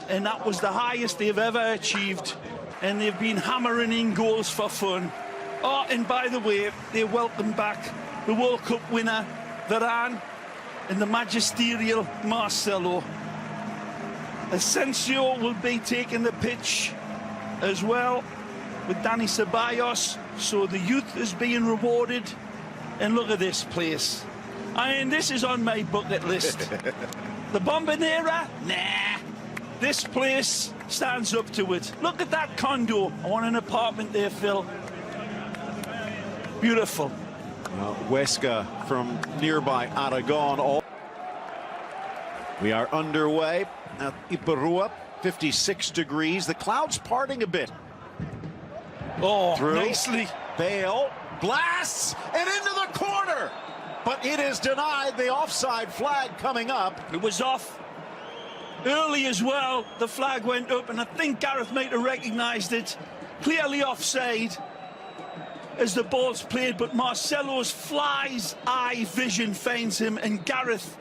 and that was the highest they've ever achieved, and they've been hammering in goals for fun. Oh, and by the way, they welcome back the World Cup winner Varane and the magisterial Marcelo. Asensio will be taking the pitch as well with Dani Ceballos, so the youth is being rewarded. And look at this place. I mean, this is on my bucket list. The Bombonera? Nah. This place stands up to it. Look at that condo. I want an apartment there, Phil. Beautiful. Huesca from nearby Aragon. We are underway at Iparrua, 56 degrees. The clouds parting a bit. Oh, through. Nicely. Bale blasts and into the corner. But it is denied. The offside flag coming up. It was off early as well. The flag went up, and I think Gareth might have recognised it. Clearly offside as the ball's played, but Marcelo's fly's eye vision finds him, and Gareth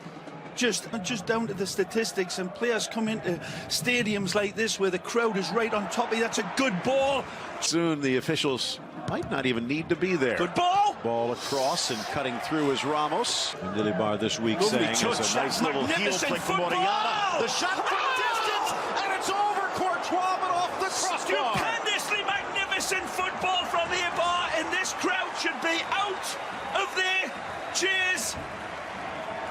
just down to the statistics, and players come into stadiums like this where the crowd is right on top of you. That's a good ball. Soon the officials might not even need to be there. Good ball. Ball across and cutting through is Ramos. And Dilibar this week Lovely saying touch. it's a nice little heel flick from Oriana. The shot from distance, and it's over Courtois, but off the crossbar. Stupendously magnificent football from the bar, and this crowd should be out of their chairs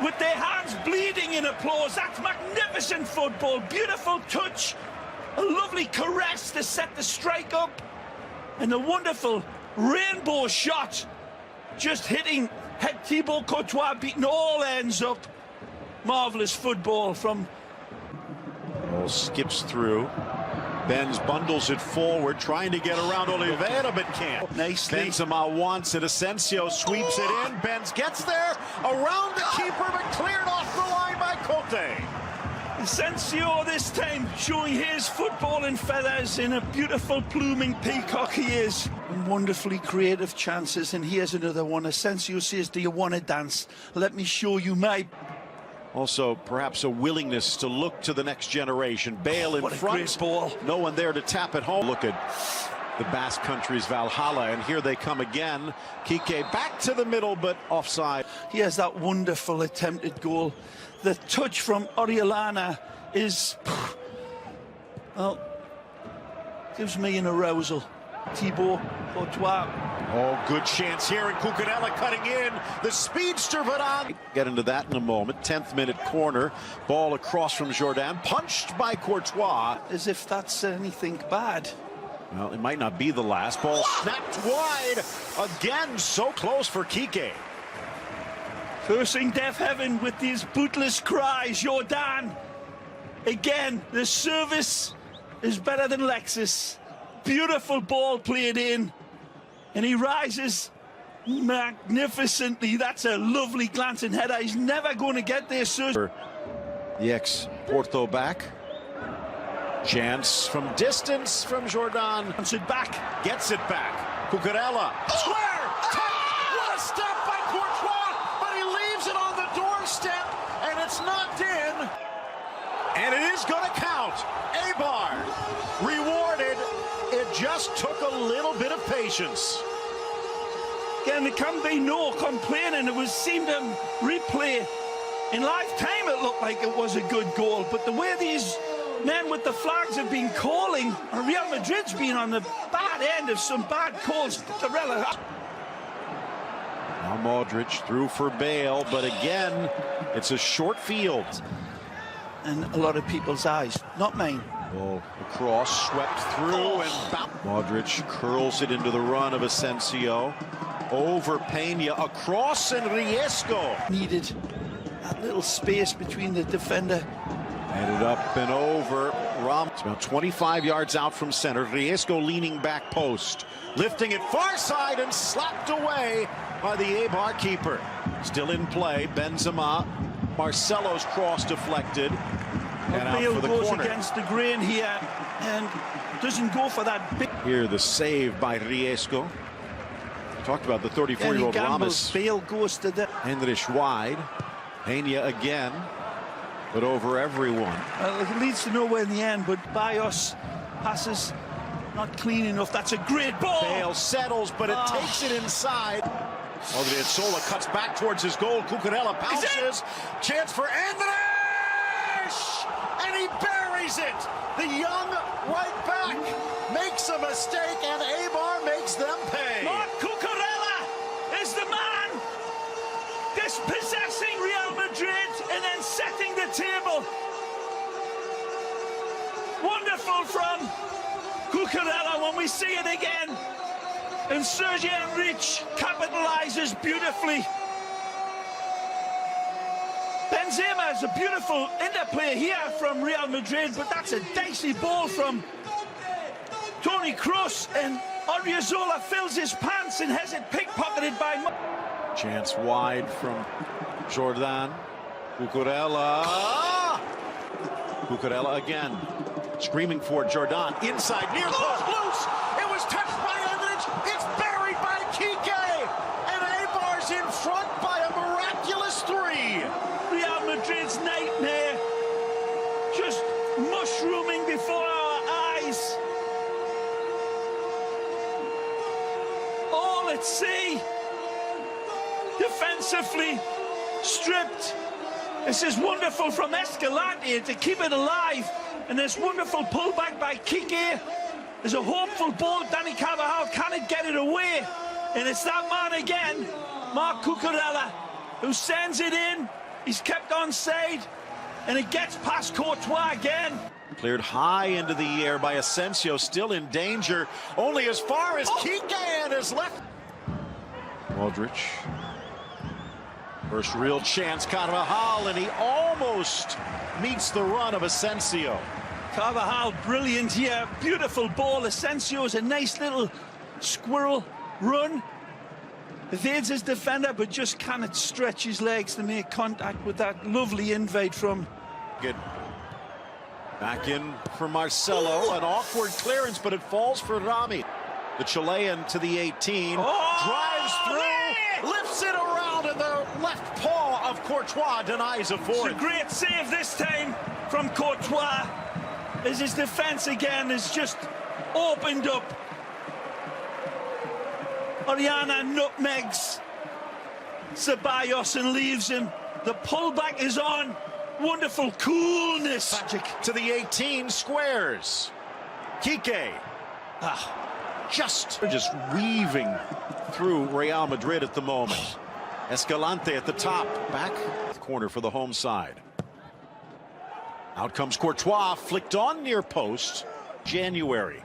with their hands bleeding in applause. That's magnificent football. Beautiful touch. A lovely caress to set the strike up. And a wonderful rainbow shot. Just hitting Thibaut Courtois, beating all ends up. Marvellous football from... Ball skips through. Benz bundles it forward, trying to get around Oliveira, but can't. Nicely. Benzema wants it. Asensio sweeps it in. Benz gets there, around the keeper, but cleared off the line by Cote. Asensio this time showing his football in feathers, in a beautiful pluming peacock he is. And wonderfully creative chances, and here's another one. Asensio says, do you want to dance? Let me show you my... Also, perhaps a willingness to look to the next generation. Bale in front. Great ball. No one there to tap it home. Look at the Basque country's Valhalla, and here they come again. Kike back to the middle, but offside. Here's that wonderful attempted goal. The touch from Oriolana is, well, gives me an arousal. Thibaut Courtois. Oh, good chance here, and Cucurella cutting in. The speedster Varane. Get into that in a moment. 10th minute corner. Ball across from Jordan. Punched by Courtois. As if that's anything bad. Well, it might not be the last. Ball snapped wide. Again, so close for Kike. Cursing deaf heaven with these bootless cries. Jordan. Again, the service is better than Lexus. Beautiful ball played in, and he rises magnificently. That's a lovely glancing header. He's never going to get there, sir. The ex-Porto back. Chance from distance from Jordan. Gets it back. Gets it back. Cucurella. Square! What a step by Courtois! But he leaves it on the doorstep, and it's knocked in. And it is going to count. Eibar rewarded. It just took a little bit of patience. Again, there can be no complaining. It was seemed to replay in lifetime. It looked like it was a good goal, but the way these men with the flags have been calling, and Real Madrid's been on the bad end of some bad calls. Now Modric through for Bale, but again, it's a short field. And a lot of people's eyes, not mine. Ball across, swept through, and Modric curls it into the run of Asensio. Over Peña, across, and Riesco. Needed that little space between the defender. Headed up and over. It's about 25 yards out from center. Riesco leaning back post. Lifting it far side and slapped away by the Eibar keeper. Still in play, Benzema. Marcelo's cross deflected. And out Bale for the goes corner. against the grain here and doesn't go for that big. Here the save by Riesco. Talked about the 34-year-old Ramos. Bale goes to the... Hendrich wide. Peña again. but over everyone. It leads to nowhere in the end, but Bios passes not clean enough. That's a great ball. Bale settles, but it takes it inside. Odriozola cuts back towards his goal. Cucurella pounces. Chance for Andres! And he buries it. The young right back makes a mistake, and Eibar makes them pay. Marc Cucurella is the man dispossessing Real Madrid and then setting the table. Wonderful from Cucurella when we see it again. And Sergi Enrich capitalizes beautifully. Benzema is a beautiful interplay here from Real Madrid, but that's a dicey ball from Toni Kroos, and Odriozola fills his pants and has it pickpocketed by... Chance wide from Jordan. Cucurella. Cucurella again. Screaming for Jordan. Inside, near post, loose. It was touched by Enrich. It's buried by Kike. And Eibar's in front by a miraculous 3. Real Madrid's nightmare just mushrooming before our eyes. All at sea. Defensively stripped. This is wonderful from Escalante to keep it alive. And this wonderful pullback by Kike. There's a hopeful ball. Dani Carvajal can't get it away. And it's that man again, Marc Cucurella, who sends it in. He's kept onside. And it gets past Courtois again. Cleared high into the air by Asensio, still in danger. Only as far as Kike and his left. Modric. First real chance, Carvajal, and he almost meets the run of Asensio. Carvajal, brilliant here. Beautiful ball. Asensio's a nice little squirrel run. Evades his defender, but just cannot stretch his legs to make contact with that lovely invade from... Good. Back in for Marcelo. An awkward clearance, but it falls for Rami. The Chilean to the 18. Drives through, lifts it around, and the left paw of Courtois denies a forward. It's a great save this time from Courtois, as his defense again is just opened up. Oriana nutmegs Ceballos and leaves him. The pullback is on. Wonderful coolness. Magic to the 18, squares. Kike. Just weaving through Real Madrid at the moment. Escalante at the top. Back corner for the home side. Out comes Courtois, flicked on near post. January.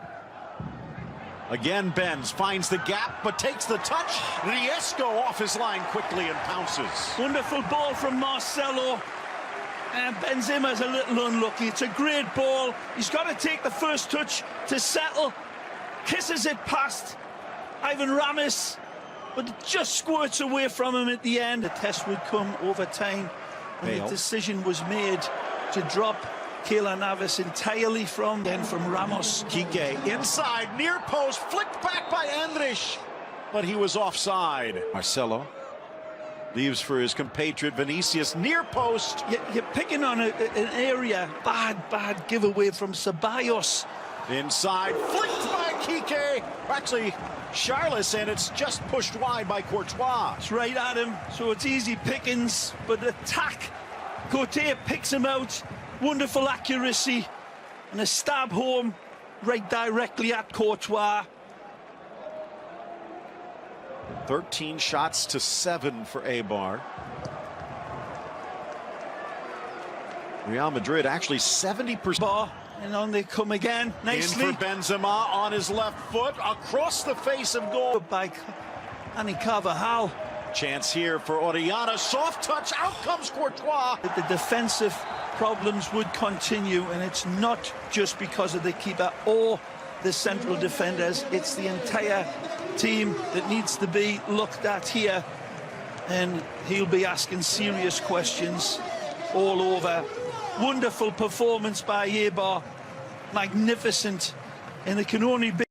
Again, Benz finds the gap, but takes the touch. Riesco off his line quickly and pounces. Wonderful ball from Marcelo. And Benzema's a little unlucky. It's a great ball. He's got to take the first touch to settle. Kisses it past Ivan Ramis, but it just squirts away from him at the end. The test would come over time, and the decision was made to drop Keylor Navas entirely from Ramos. Kike inside, near post, flicked back by Andres, but he was offside. Marcelo leaves for his compatriot Vinicius, near post. You're picking on an area. Bad giveaway from Ceballos. Inside, flicked by Kike. Actually, Charles, and it's just pushed wide by Courtois. It's right at him, so it's easy pickings, but attack. Cote picks him out. Wonderful accuracy and a stab home right directly at Courtois. 13 shots to 7 for Eibar. Real Madrid actually 70%. And on they come again, nicely. In for Benzema on his left foot, across the face of goal. By Dani Carvajal. Chance here for Oriana, soft touch, out comes Courtois. The defensive problems would continue, and it's not just because of the keeper or the central defenders. It's the entire team that needs to be looked at here, and he'll be asking serious questions all over. Wonderful performance by Eibar, magnificent, and it can only be